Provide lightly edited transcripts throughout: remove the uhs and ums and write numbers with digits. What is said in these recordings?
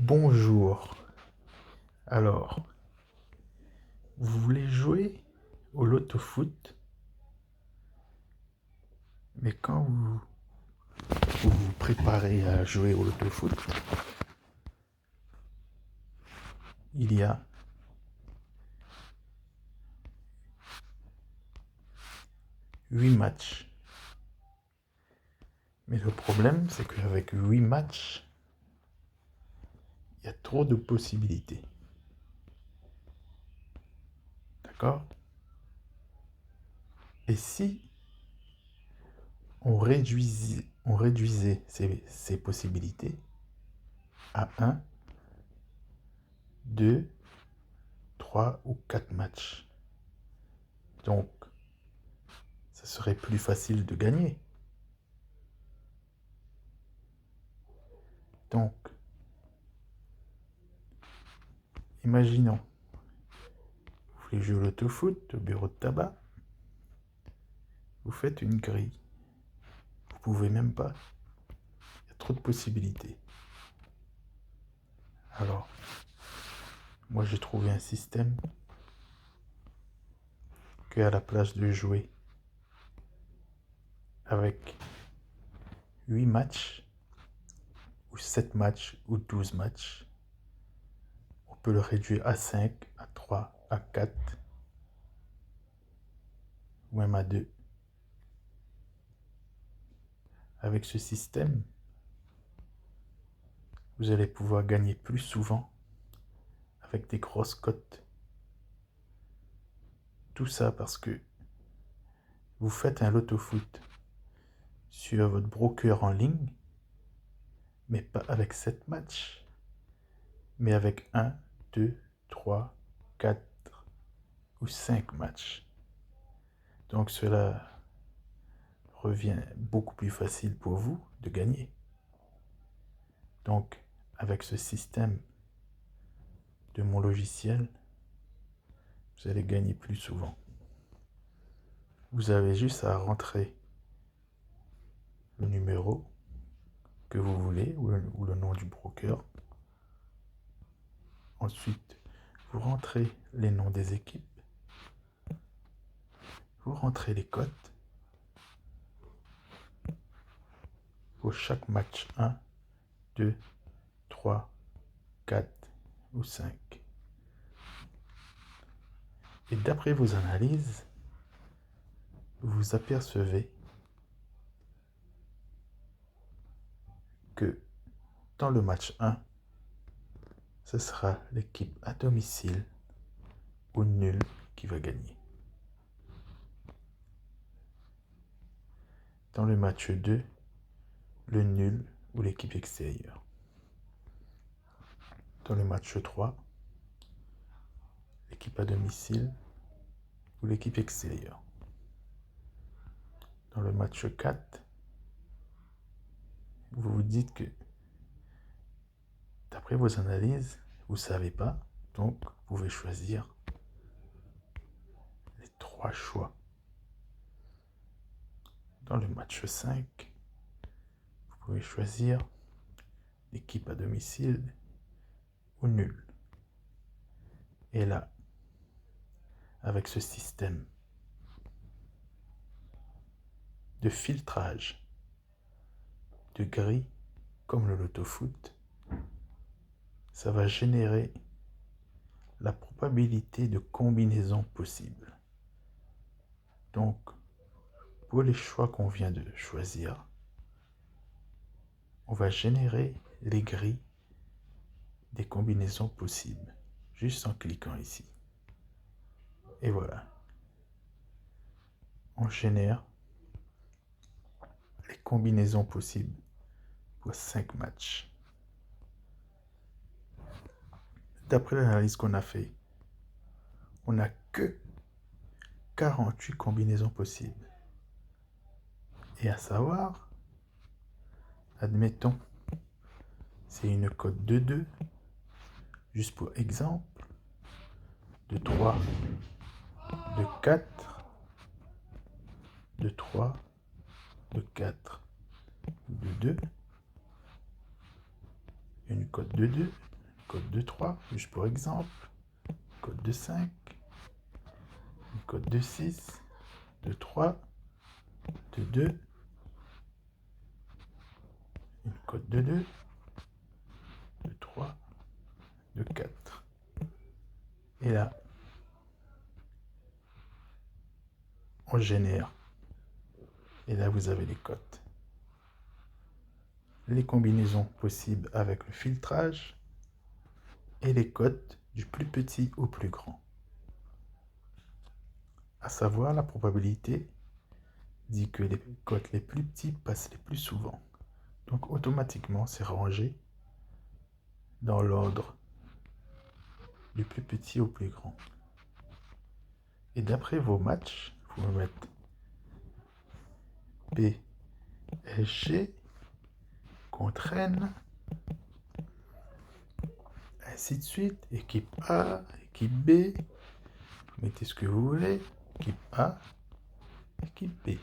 Bonjour. Alors, vous voulez jouer au loto-foot, mais quand vous préparez à jouer au loto-foot, il y a 8 matchs. Mais le problème, c'est qu'avec 8 matchs, il y a trop de possibilités. D'accord? Et si on réduisait ces possibilités à 1, 2, 3 ou 4 matchs? Donc, ça serait plus facile de gagner. Donc, imaginons, vous voulez jouer au loto-foot, au bureau de tabac, vous faites une grille. Vous pouvez même pas. Il y a trop de possibilités. Alors, moi j'ai trouvé un système que à la place de jouer avec 8 matchs, ou 7 matchs, ou 12 matchs, on peut le réduire à 5, à 3, à 4, ou même à 2. Avec ce système, vous allez pouvoir gagner plus souvent avec des grosses cotes. Tout ça parce que vous faites un loto-foot sur votre broker en ligne, mais pas avec 7 matchs, mais avec 1, 2, 3, 4 ou 5 matchs. Donc cela revient beaucoup plus facile pour vous de gagner. Donc avec ce système de mon logiciel, vous allez gagner plus souvent. Vous avez juste à rentrer le numéro que vous voulez ou le nom du broker. Ensuite, vous rentrez les noms des équipes. Vous rentrez les cotes pour chaque match 1, 2, 3, 4 ou 5. Et d'après vos analyses, vous apercevez que dans le match 1, ce sera l'équipe à domicile ou nulle qui va gagner. Dans le match 2, le nul ou l'équipe extérieure. Dans le match 3, l'équipe à domicile ou l'équipe extérieure. Dans le match 4, vous vous dites que d'après vos analyses, vous ne savez pas, donc vous pouvez choisir les 3 choix. Dans le match 5, vous pouvez choisir l'équipe à domicile ou nul. Et là, avec ce système de filtrage, de grille, comme le loto-foot, ça va générer la probabilité de combinaison possible. Donc, pour les choix qu'on vient de choisir, on va générer les grilles des combinaisons possibles, juste en cliquant ici. Et voilà. On génère les combinaisons possibles pour 5 matchs. D'après l'analyse qu'on a fait, on n'a que 48 combinaisons possibles. Et à savoir, admettons, c'est une cote de 2, juste pour exemple, de 3, de 4, de 3, de 4, de 2, une cote de 2, cote de 3, juste pour exemple, une cote de 5, une cote de 6, de 3, de 2, une cote de 2, de 3, de 4. Et là, on génère. Et là, vous avez les cotes. Les combinaisons possibles avec le filtrage et les cotes du plus petit au plus grand. À savoir, la probabilité dit que les cotes les plus petits passent les plus souvent. Donc automatiquement, c'est rangé dans l'ordre du plus petit au plus grand. Et d'après vos matchs, vous mettez PSG contre N, ainsi de suite, équipe A, équipe B, mettez ce que vous voulez, équipe A, équipe B,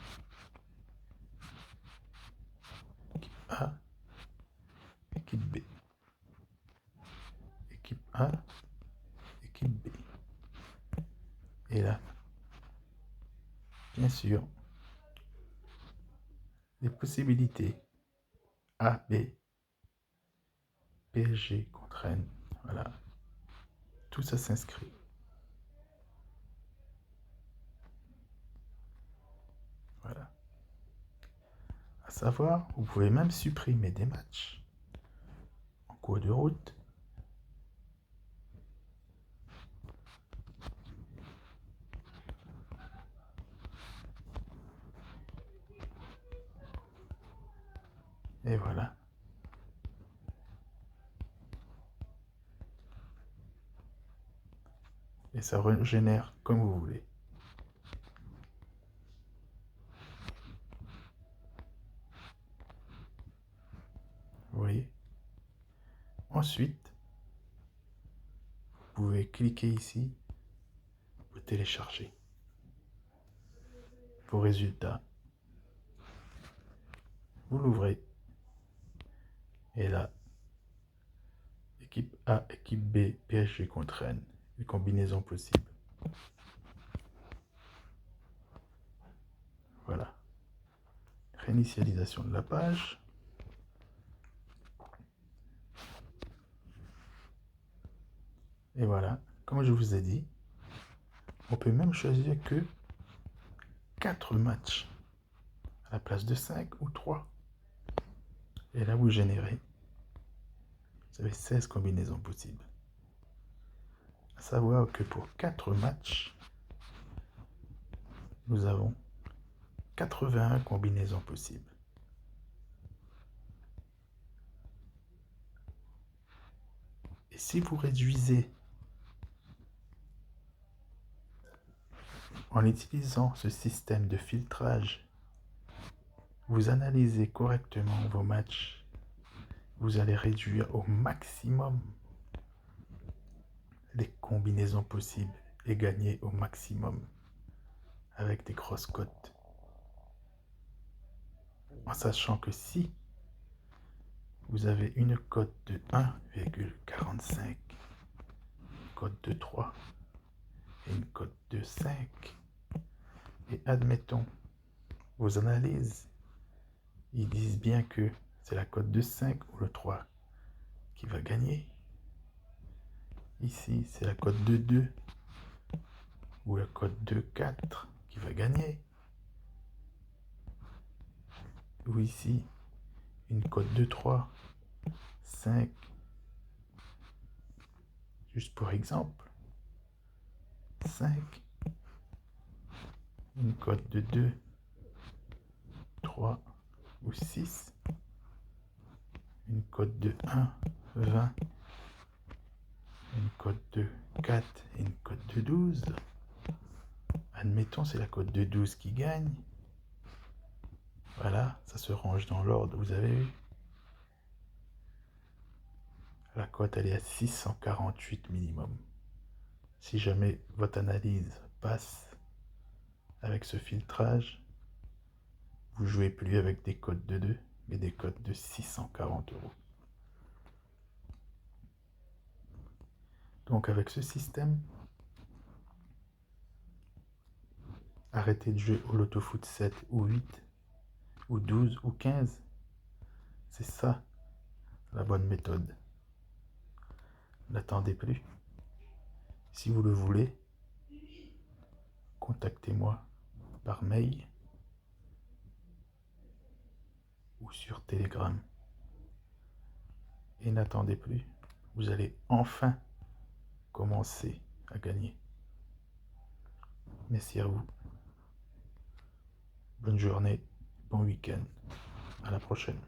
équipe A, équipe B, équipe A, équipe B. Et là, bien sûr, les possibilités A, B, PSG contre N, voilà, tout ça s'inscrit. Voilà. À savoir, vous pouvez même supprimer des matchs en cours de route. Et voilà. Et ça régénère comme vous voulez. Vous voyez. Ensuite, vous pouvez cliquer ici pour télécharger vos résultats. Vous l'ouvrez. Et là, équipe A, équipe B, PSG contre N. Les combinaisons possibles. Voilà. Réinitialisation de la page. Et voilà. Comme je vous ai dit, on peut même choisir que 4 matchs à la place de 5 ou 3. Et là, vous générez. Vous avez 16 combinaisons possibles. À savoir que pour 4 matchs, nous avons 81 combinaisons possibles. Et si vous réduisez en utilisant ce système de filtrage, vous analysez correctement vos matchs, vous allez réduire au maximum les combinaisons possibles et gagner au maximum avec des grosses cotes. En sachant que si vous avez une cote de 1,45, une cote de 3 et une cote de 5, et admettons vos analyses, ils disent bien que c'est la cote de 5 ou le 3 qui va gagner. Ici, c'est la cote de 2 ou la cote de 4 qui va gagner. Ou ici, une cote de 3, 5, juste pour exemple, 5, une cote de 2, 3 ou 6, une cote de 1, 20, une cote de 4 et une cote de 12. Admettons, c'est la cote de 12 qui gagne. Voilà, ça se range dans l'ordre, vous avez vu. La cote, elle est à 648 minimum. Si jamais votre analyse passe avec ce filtrage, vous jouez plus avec des cotes de 2, mais des cotes de 640 euros. Donc avec ce système, arrêtez de jouer au loto-foot 7 ou 8 ou 12 ou 15. C'est ça la bonne méthode. N'attendez plus. Si vous le voulez, contactez-moi par mail ou sur Telegram. Et n'attendez plus, vous allez enfin commencer à gagner. Merci à vous. Bonne journée, bon week-end. À la prochaine.